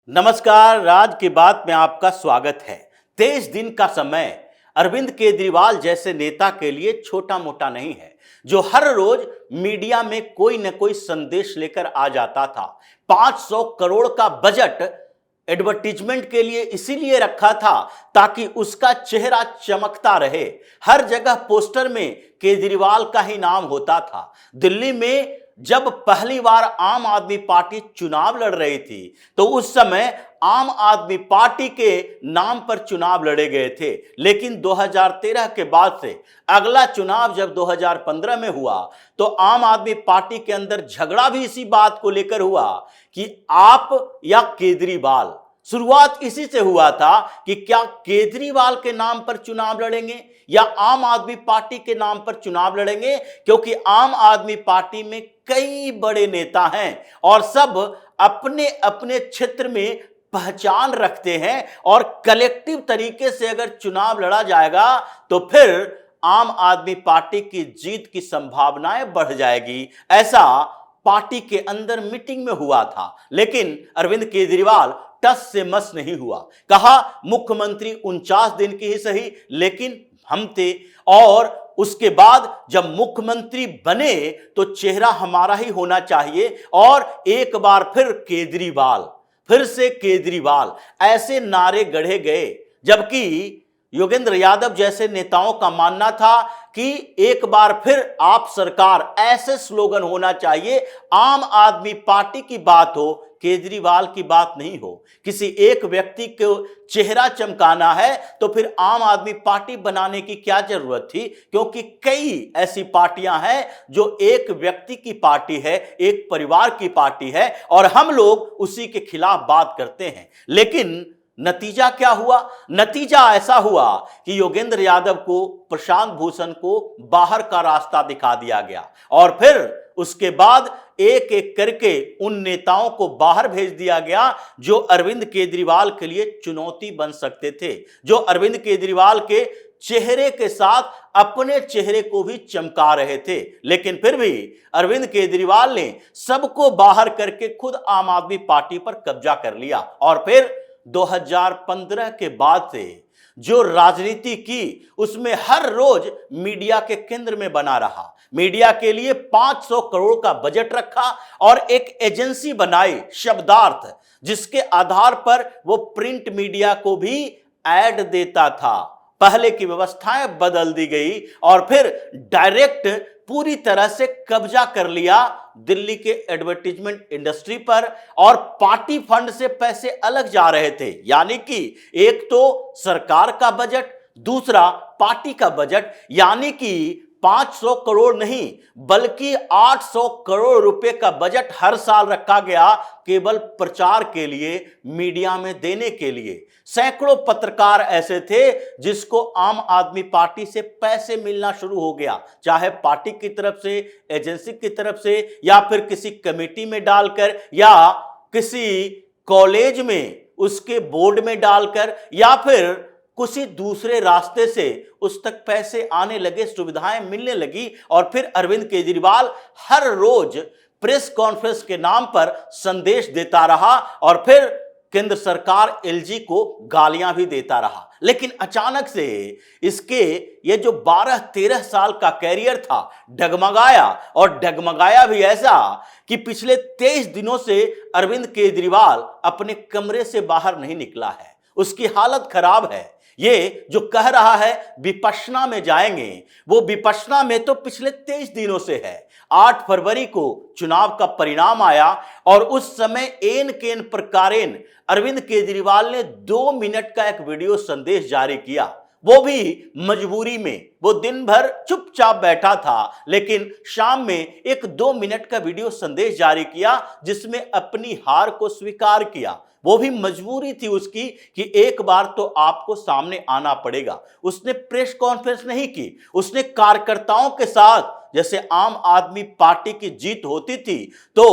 नमस्कार, राज की बात में आपका स्वागत है। 23 दिन का समय अरविंद केजरीवाल जैसे नेता के लिए छोटा मोटा नहीं है, जो हर रोज मीडिया में कोई न कोई संदेश लेकर आ जाता था। 500 करोड़ का बजट एडवर्टीजमेंट के लिए इसीलिए रखा था ताकि उसका चेहरा चमकता रहे। हर जगह पोस्टर में केजरीवाल का ही नाम होता था। दिल्ली में जब पहली बार आम आदमी पार्टी चुनाव लड़ रही थी तो उस समय आम आदमी पार्टी के नाम पर चुनाव लड़े गए थे, लेकिन 2013 के बाद से अगला चुनाव जब 2015 में हुआ तो आम आदमी पार्टी के अंदर झगड़ा भी इसी बात को लेकर हुआ कि आप या केजरीवाल। शुरुआत इसी से हुआ था कि क्या केजरीवाल के नाम पर चुनाव लड़ेंगे या आम आदमी पार्टी के नाम पर चुनाव लड़ेंगे, क्योंकि आम आदमी पार्टी में कई बड़े नेता हैं और सब अपने अपने क्षेत्र में पहचान रखते हैं और कलेक्टिव तरीके से अगर चुनाव लड़ा जाएगा तो फिर आम आदमी पार्टी की जीत की संभावनाएं बढ़ जाएगी। ऐसा पार्टी के अंदर मीटिंग में हुआ था, लेकिन अरविंद केजरीवाल टस से मस नहीं हुआ। कहा मुख्यमंत्री 49 दिन की ही सही, लेकिन हम थे। और उसके बाद जब मुख्यमंत्री बने तो चेहरा हमारा ही होना चाहिए और एक बार फिर केजरीवाल, फिर से केजरीवाल, ऐसे नारे गढ़े गए। जबकि योगेंद्र यादव जैसे नेताओं का मानना था कि एक बार फिर आप सरकार, ऐसे स्लोगन होना चाहिए। आम आदमी पार्टी की बात हो, केजरीवाल की बात नहीं हो। किसी एक व्यक्ति को चेहरा चमकाना है तो फिर आम आदमी पार्टी बनाने की क्या जरूरत थी, क्योंकि कई ऐसी पार्टियां हैं जो एक व्यक्ति की पार्टी है, एक परिवार की पार्टी है और हम लोग उसी के खिलाफ बात करते हैं। लेकिन नतीजा क्या हुआ? नतीजा ऐसा हुआ कि योगेंद्र यादव को, प्रशांत भूषण को बाहर का रास्ता दिखा दिया गया और फिर उसके बाद एक एक करके उन नेताओं को बाहर भेज दिया गया जो अरविंद केजरीवाल के लिए चुनौती बन सकते थे, जो अरविंद केजरीवाल के चेहरे के साथ अपने चेहरे को भी चमका रहे थे। लेकिन फिर भी अरविंद केजरीवाल ने सबको बाहर करके खुद आम आदमी पार्टी पर कब्जा कर लिया और फिर 2015 के बाद से जो राजनीति की उसमें हर रोज मीडिया के केंद्र में बना रहा। मीडिया के लिए 500 करोड़ का बजट रखा और एक एजेंसी बनाई शब्दार्थ, जिसके आधार पर वो प्रिंट मीडिया को भी ऐड देता था। पहले की व्यवस्थाएं बदल दी गई और फिर डायरेक्ट पूरी तरह से कब्जा कर लिया दिल्ली के एडवर्टीजमेंट इंडस्ट्री पर और पार्टी फंड से पैसे अलग जा रहे थे। यानी कि एक तो सरकार का बजट, दूसरा पार्टी का बजट, यानी कि 500 करोड़ नहीं बल्कि 800 करोड़ रुपए का बजट हर साल रखा गया केवल प्रचार के लिए, मीडिया में देने के लिए। सैकड़ों पत्रकार ऐसे थे जिसको आम आदमी पार्टी से पैसे मिलना शुरू हो गया, चाहे पार्टी की तरफ से, एजेंसी की तरफ से या फिर किसी कमेटी में डालकर या किसी कॉलेज में उसके बोर्ड में डालकर या फिर किसी दूसरे रास्ते से उस तक पैसे आने लगे, सुविधाएं मिलने लगी। और फिर अरविंद केजरीवाल हर रोज प्रेस कॉन्फ्रेंस के नाम पर संदेश देता रहा और फिर केंद्र सरकार एलजी को गालियां भी देता रहा। लेकिन अचानक से इसके ये जो 12-13 साल का कैरियर था डगमगाया, और डगमगाया भी ऐसा कि पिछले 23 दिनों से अरविंद केजरीवाल अपने कमरे से बाहर नहीं निकला है। उसकी हालत खराब है। ये जो कह रहा है विपश्यना में जाएंगे, वो विपश्यना में तो पिछले 23 दिनों से है। 8 फरवरी को चुनाव का परिणाम आया और उस समय एन केन प्रकारेण अरविंद केजरीवाल ने 2 मिनट का एक वीडियो संदेश जारी किया, वो भी मजबूरी में। वो दिन भर चुपचाप बैठा था, लेकिन शाम में एक 2 मिनट का वीडियो संदेश जारी किया जिसमें अपनी हार को स्वीकार किया। वो भी मजबूरी थी उसकी कि एक बार तो आपको सामने आना पड़ेगा। उसने प्रेस कॉन्फ्रेंस नहीं की, उसने कार्यकर्ताओं के साथ, जैसे आम आदमी पार्टी की जीत होती थी तो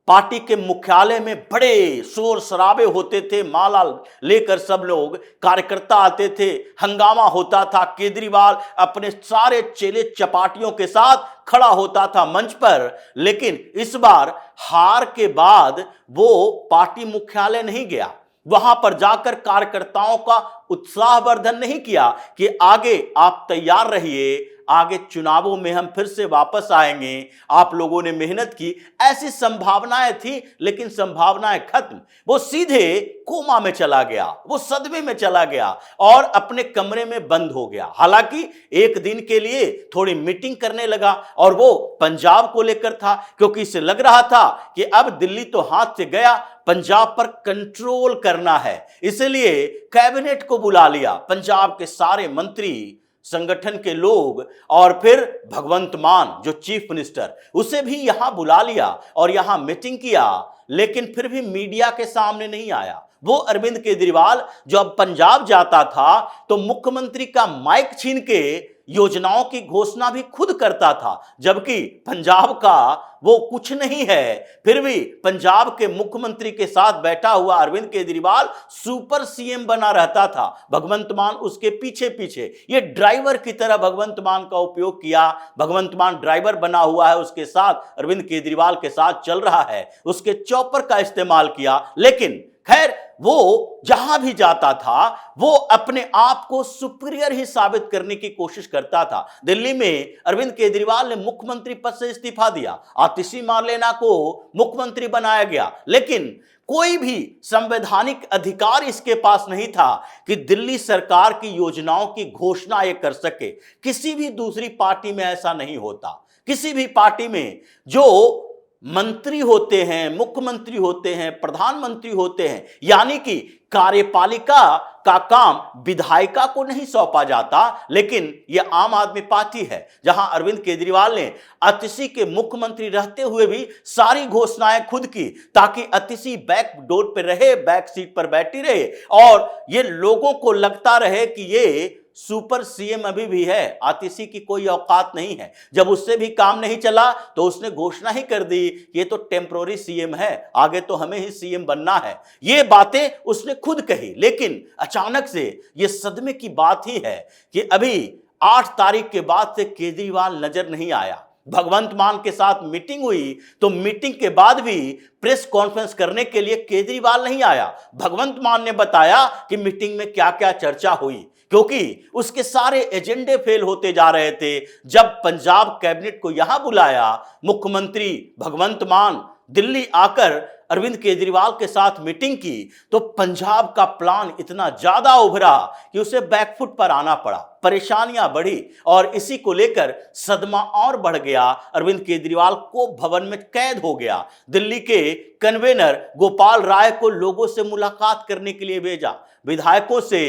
पार्टी के मुख्यालय में बड़े शोर शराबे होते थे, माला लेकर सब लोग कार्यकर्ता आते थे, हंगामा होता था। केजरीवाल अपने सारे चेले चपाटियों के साथ खड़ा होता था मंच पर। लेकिन इस बार हार के बाद वो पार्टी मुख्यालय नहीं गया, वहां पर जाकर कार्यकर्ताओं का उत्साहवर्धन नहीं किया कि आगे आप तैयार रहिए, आगे चुनावों में हम फिर से वापस आएंगे, आप लोगों ने मेहनत की, ऐसी संभावनाएं थी। लेकिन संभावनाएं खत्म। वो सीधे कोमा में चला गया, वो सदमे में चला गया और अपने कमरे में बंद हो गया। हालांकि एक दिन के लिए थोड़ी मीटिंग करने लगा और वो पंजाब को लेकर था, क्योंकि इसे लग रहा था कि अब दिल्ली तो हाथ से गया, पंजाब पर कंट्रोल करना है। इसलिए कैबिनेट को बुला लिया, पंजाब के सारे मंत्री, संगठन के लोग, और फिर भगवंत मान जो चीफ मिनिस्टर, उसे भी यहां बुला लिया और यहां मीटिंग किया। लेकिन फिर भी मीडिया के सामने नहीं आया। वो अरविंद केजरीवाल जो अब पंजाब जाता था तो मुख्यमंत्री का माइक छीन के योजनाओं की घोषणा भी खुद करता था, जबकि पंजाब का वो कुछ नहीं है। फिर भी पंजाब के मुख्यमंत्री के साथ बैठा हुआ अरविंद केजरीवाल सुपर सीएम बना रहता था, भगवंत मान उसके पीछे पीछे। ये ड्राइवर की तरह भगवंत मान का उपयोग किया। भगवंत मान ड्राइवर बना हुआ है, उसके साथ अरविंद केजरीवाल के साथ चल रहा है, उसके चॉपर का इस्तेमाल किया। लेकिन खैर, वो जहां भी जाता था वो अपने आप को सुपीरियर ही साबित करने की कोशिश करता था। दिल्ली में अरविंद केजरीवाल ने मुख्यमंत्री पद से इस्तीफा दिया, आतिशी मार्लेना को मुख्यमंत्री बनाया गया, लेकिन कोई भी संवैधानिक अधिकार इसके पास नहीं था कि दिल्ली सरकार की योजनाओं की घोषणा ये कर सके। किसी भी दूसरी पार्टी में ऐसा नहीं होता। किसी भी पार्टी में जो मंत्री होते हैं, मुख्यमंत्री होते हैं, प्रधानमंत्री होते हैं, यानी कि कार्यपालिका का काम विधायिका को नहीं सौंपा जाता। लेकिन यह आम आदमी पार्टी है, जहां अरविंद केजरीवाल ने अतिशी के मुख्यमंत्री रहते हुए भी सारी घोषणाएं खुद की, ताकि अतिशी बैक डोर पर रहे, बैक सीट पर बैठी रहे और ये लोगों को लगता रहे कि ये सुपर सीएम अभी भी है, आतिशी की कोई औकात नहीं है। जब उससे भी काम नहीं चला तो उसने घोषणा ही कर दी कि ये तो टेम्पररी सीएम है, आगे तो हमें ही सीएम बनना है। ये बातें उसने खुद कही। लेकिन अचानक से ये सदमे की बात ही है कि अभी 8 तारीख के बाद से केजरीवाल नजर नहीं आया। भगवंत मान के साथ मीटिंग हुई तो मीटिंग के बाद भी प्रेस कॉन्फ्रेंस करने के लिए केजरीवाल नहीं आया। भगवंत मान ने बताया कि मीटिंग में क्या क्या चर्चा हुई, क्योंकि उसके सारे एजेंडे फेल होते जा रहे थे। जब पंजाब कैबिनेट को यहां बुलाया, मुख्यमंत्री भगवंत मान दिल्ली आकर अरविंद केजरीवाल के साथ मीटिंग की, तो पंजाब का प्लान इतना ज्यादा उभरा कि उसे बैकफुट पर आना पड़ा, परेशानियां बढ़ी और इसी को लेकर सदमा और बढ़ गया। अरविंद केजरीवाल को भवन में कैद हो गया। दिल्ली के कन्वेनर गोपाल राय को लोगों से मुलाकात करने के लिए भेजा, विधायकों से,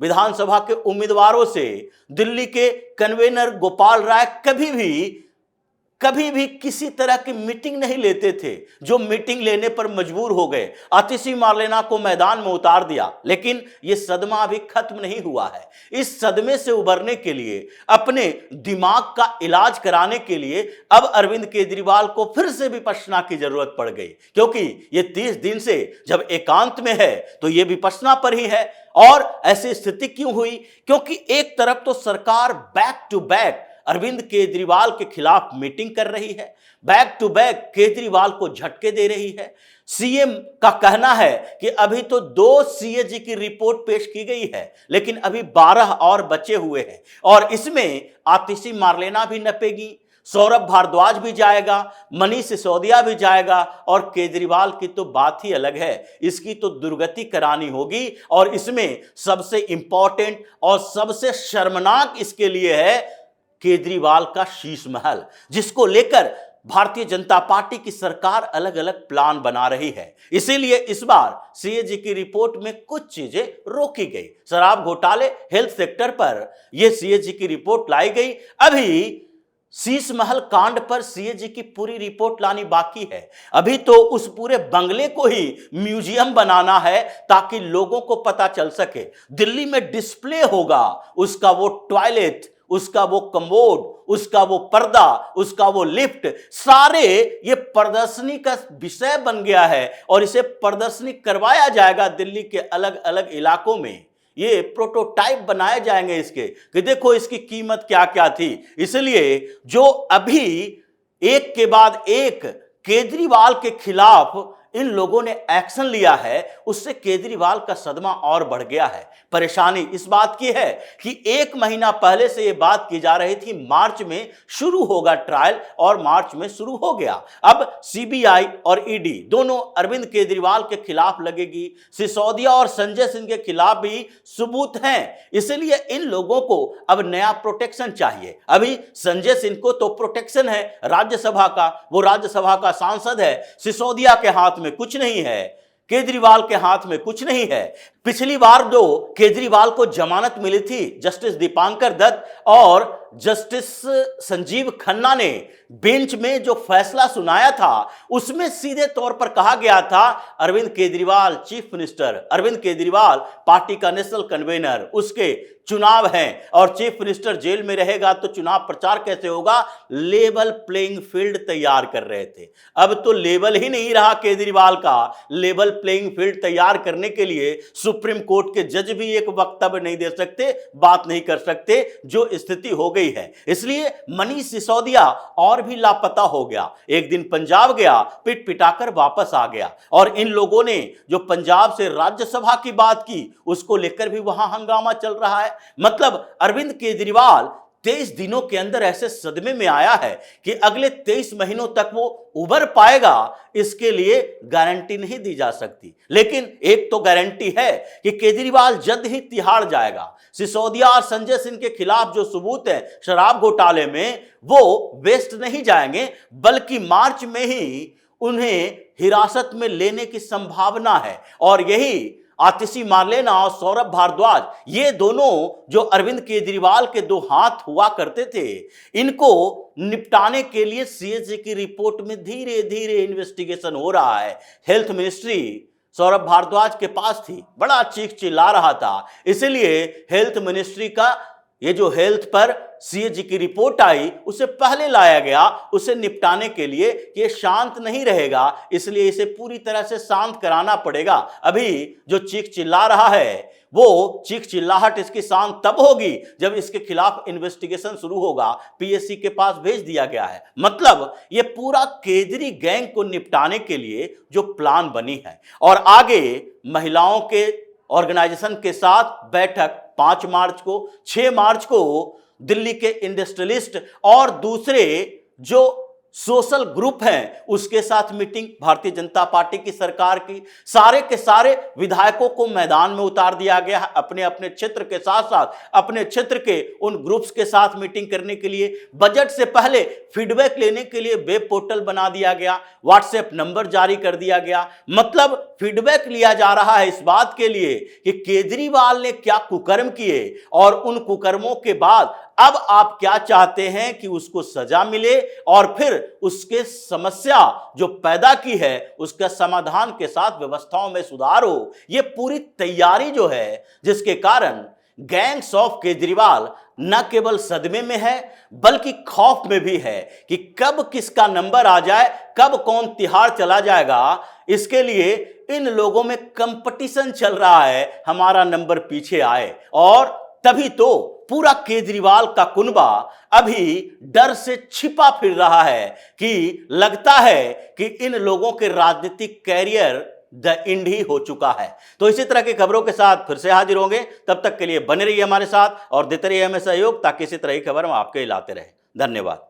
विधानसभा के उम्मीदवारों से। दिल्ली के कन्वेनर गोपाल राय कभी भी किसी तरह की मीटिंग नहीं लेते थे, जो मीटिंग लेने पर मजबूर हो गए, आतिशी मार्लेना को मैदान में उतार दिया। लेकिन यह सदमा अभी खत्म नहीं हुआ है। इस सदमे से उबरने के लिए, अपने दिमाग का इलाज कराने के लिए अब अरविंद केजरीवाल को फिर से विपश्यना की जरूरत पड़ गई, क्योंकि ये 30 दिन से जब एकांत में है तो ये विपश्यना पर ही है। और ऐसी स्थिति क्यों हुई? क्योंकि एक तरफ तो सरकार back to back Arvind Kejriwal के खिलाफ मीटिंग कर रही है, बैक टू बैक केजरीवाल को झटके दे रही है। सीएम का कहना है कि अभी तो 2 सीएजी की रिपोर्ट पेश की गई है, लेकिन अभी 12 और बचे हुए हैं और इसमें आतिशी मार्लेना भी नपेगी, सौरभ भारद्वाज भी जाएगा, मनीष सिसोदिया भी जाएगा और केजरीवाल की तो बात ही अलग है। इसकी तो दुर्गति करानी होगी और इसमें सबसे इंपॉर्टेंट और सबसे शर्मनाक इसके लिए है केजरीवाल का शीश महल, जिसको लेकर भारतीय जनता पार्टी की सरकार अलग अलग प्लान बना रही है। इसीलिए इस बार सीएजी की रिपोर्ट में कुछ चीजें रोकी गई। शराब घोटाले, हेल्थ सेक्टर पर यह सीएजी की रिपोर्ट लाई गई। अभी शीश महल कांड पर सीएजी की पूरी रिपोर्ट लानी बाकी है। अभी तो उस पूरे बंगले को ही म्यूजियम बनाना है ताकि लोगों को पता चल सके। दिल्ली में डिस्प्ले होगा उसका वो टॉयलेट, उसका वो कमोड, उसका वो पर्दा, उसका वो लिफ्ट, सारे ये प्रदर्शनी का विषय बन गया है और इसे प्रदर्शनी करवाया जाएगा दिल्ली के अलग अलग इलाकों में। ये प्रोटोटाइप बनाए जाएंगे इसके कि देखो इसकी कीमत क्या क्या थी। इसलिए जो अभी एक के बाद एक केजरीवाल के खिलाफ इन लोगों ने एक्शन लिया है, उससे केजरीवाल का सदमा और बढ़ गया है। परेशानी इस बात की है कि एक महीना पहले से यह बात की जा रही थी मार्च में शुरू होगा ट्रायल, और मार्च में शुरू हो गया। अब सीबीआई और ईडी दोनों अरविंद केजरीवाल के खिलाफ लगेगी, सिसोदिया और संजय सिंह के खिलाफ भी सबूत हैं। इसलिए इन लोगों को अब नया प्रोटेक्शन चाहिए। अभी संजय सिंह को तो प्रोटेक्शन है राज्यसभा का, वो राज्यसभा का सांसद है। सिसोदिया के हाथ में कुछ नहीं है, केजरीवाल के हाथ में कुछ नहीं है। पिछली बार जो केजरीवाल को जमानत मिली थी जस्टिस दीपांकर दत्त और जस्टिस संजीव खन्ना ने बेंच में जो फैसला सुनाया था, उसमें सीधे तौर पर कहा गया था Arvind Kejriwal chief minister, Arvind Kejriwal party का नेशनल कन्वीनर, उसके चुनाव हैं और चीफ मिनिस्टर जेल में रहेगा तो चुनाव प्रचार कैसे होगा। लेवल प्लेइंग फील्ड तैयार कर रहे थे। अब तो लेवल ही नहीं रहा केजरीवाल का। लेवल प्लेइंग फील्ड तैयार करने के लिए सुप्रीम कोर्ट के जज भी एक वक्तव्य नहीं दे सकते, बात नहीं कर सकते, जो स्थिति हो गई है। इसलिए मनीष सिसोदिया और भी लापता हो गया। एक दिन पंजाब गया, पिट पिटाकर वापस आ गया, और इन लोगों ने जो पंजाब से राज्यसभा की बात की, उसको लेकर भी वहां हंगामा चल रहा है। मतलब अरविंद केजरीवाल 23 दिनों के अंदर ऐसे सदमे में आया है कि अगले 23 महीनों तक वो उबर पाएगा, इसके लिए गारंटी नहीं दी जा सकती। लेकिन एक तो गारंटी है कि केजरीवाल जल्द ही तिहाड़ जाएगा। सिसोदिया और संजय सिंह के खिलाफ जो सबूत है शराब घोटाले में, वो वेस्ट नहीं जाएंगे, बल्कि मार्च में ही उन्हें हिरासत में लेने की संभावना है। और यही आतिशी मार्लेना और सौरभ भारद्वाज, ये दोनों जो अरविंद केजरीवाल के दो हाथ हुआ करते थे, इनको निपटाने के लिए सीएजी की रिपोर्ट में धीरे धीरे इन्वेस्टिगेशन हो रहा है। हेल्थ मिनिस्ट्री सौरभ भारद्वाज के पास थी, बड़ा चीख चिल्ला रहा था, इसलिए हेल्थ मिनिस्ट्री का ये जो हेल्थ पर सीएजी की रिपोर्ट आई, उसे पहले लाया गया उसे निपटाने के लिए। ये शांत नहीं रहेगा, इसलिए इसे पूरी तरह से शांत कराना पड़ेगा। अभी जो चीख चिल्ला रहा है, वो चीख चिल्लाहट इसकी शांत तब होगी जब इसके खिलाफ इन्वेस्टिगेशन शुरू होगा। पीएससी के पास भेज दिया गया है। मतलब ये पूरा केजरी गैंग को निपटाने के लिए जो प्लान बनी है। और आगे महिलाओं के ऑर्गेनाइजेशन के साथ बैठक 5 मार्च को, 6 मार्च को दिल्ली के इंडस्ट्रियलिस्ट और दूसरे जो सोशल ग्रुप हैं उसके साथ मीटिंग। भारतीय जनता पार्टी की सरकार की सारे के सारे विधायकों को मैदान में उतार दिया गया है, अपने अपने क्षेत्र के साथ साथ अपने क्षेत्र के उन ग्रुप्स के साथ मीटिंग करने के लिए। बजट से पहले फीडबैक लेने के लिए वेब पोर्टल बना दिया गया, व्हाट्सएप नंबर जारी कर दिया गया। मतलब फीडबैक लिया जा रहा है इस बात के लिए कि केजरीवाल ने क्या कुकर्म किए और उन कुकर्मों के बाद अब आप क्या चाहते हैं कि उसको सजा मिले और फिर उसके समस्या जो पैदा की है उसका समाधान के साथ व्यवस्थाओं में सुधार हो। यह पूरी तैयारी जो है, जिसके कारण गैंग्स ऑफ केजरीवाल न केवल सदमे में है बल्कि खौफ में भी है कि कब किसका नंबर आ जाए, कब कौन तिहाड़ चला जाएगा। इसके लिए इन लोगों में कंपटीशन चल रहा है, हमारा नंबर पीछे आए। और तभी तो पूरा केजरीवाल का कुनबा अभी डर से छिपा फिर रहा है कि लगता है कि इन लोगों के राजनीतिक कैरियर द एंड ही हो चुका है। तो इसी तरह की खबरों के साथ फिर से हाजिर होंगे। तब तक के लिए बने रहिए हमारे साथ और देते रहिए हमें सहयोग, ताकि इसी तरह की खबर हम आपके लाते रहे। धन्यवाद।